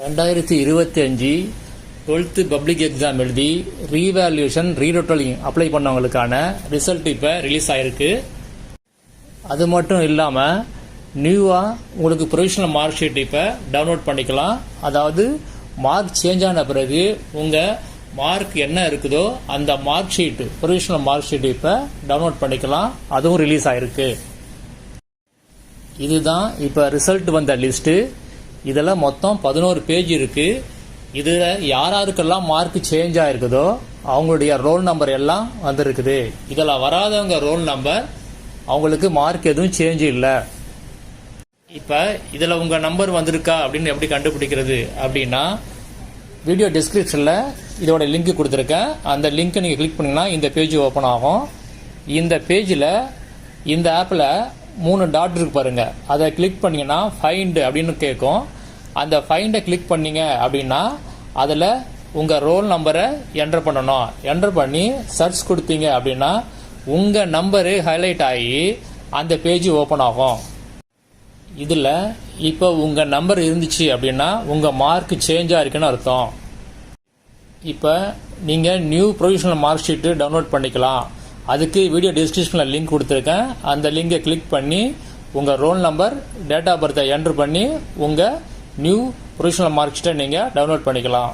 2025 12th public exam எழுதி revaluation ரீரோட்டலிங் apply பண்ணவங்களுக்கான result இப்போ release ஆகிருக்கு. அது மட்டும் இல்லாமல் நியூவாக உங்களுக்கு ப்ரொவிஷனல் மார்க் ஷீட் இப்போ டவுன்லோட் பண்ணிக்கலாம். அதாவது மார்க் சேஞ்ச் ஆன பிறகு உங்கள் மார்க் என்ன இருக்குதோ அந்த mark sheet provisional mark sheet இப்போ டவுன்லோட் பண்ணிக்கலாம். அதுவும் ரிலீஸ் ஆகிருக்கு. இதுதான் இப்போ ரிசல்ட் வந்த லிஸ்ட்டு. இதில் மொத்தம் 11 பேஜ் இருக்குது. இதில் யாருக்கெல்லாம் மார்க் சேஞ்ச் ஆகிருக்குதோ அவங்களுடைய ரோல் நம்பர் எல்லாம் வந்திருக்குது. இதில் வராதவங்க ரோல் நம்பர் அவங்களுக்கு மார்க் எதுவும் சேஞ்ச் இல்லை. இப்போ இதில் உங்கள் நம்பர் வந்திருக்கா அப்படின்னு எப்படி கண்டுபிடிக்கிறது அப்படின்னா, வீடியோ டிஸ்கிரிப்ஷனில் இதோட லிங்க் கொடுத்துருக்கேன். அந்த லிங்க்கை நீங்கள் கிளிக் பண்ணிங்கன்னா இந்த பேஜ் ஓப்பன் ஆகும். இந்த பேஜில் இந்த ஆப்பில் 3 டாட் இருக்கு பாருங்கள். அதை கிளிக் பண்ணிங்கன்னா ஃபைண்ட் அப்படின்னு கேட்கும். அந்த ஃபைண்டை கிளிக் பண்ணிங்க அப்படின்னா அதில் உங்கள் ரோல் நம்பரை என்டர் பண்ணணும். என்டர் பண்ணி சர்ச் கொடுத்தீங்க அப்படின்னா உங்கள் நம்பரு ஹைலைட் ஆகி அந்த பேஜ் ஓப்பன் ஆகும். இதில் இப்போ உங்கள் நம்பர் இருந்துச்சு அப்படின்னா உங்கள் மார்க் சேஞ்சாக இருக்குன்னு அர்த்தம். இப்போ நீங்கள் new provisional mark sheet download பண்ணிக்கலாம். அதுக்கு வீடியோ டிஸ்கிரிப்ஷனில் லிங்க் கொடுத்துருக்கேன். அந்த லிங்கை கிளிக் பண்ணி உங்கள் ரோல் நம்பர் டேட் ஆஃப் பர்த்தை என்ட்ரு பண்ணி உங்கள் நியூ ப்ரொவிஷனல் மார்க் ஷீட்டை நீங்கள் டவுன்லோட் பண்ணிக்கலாம்.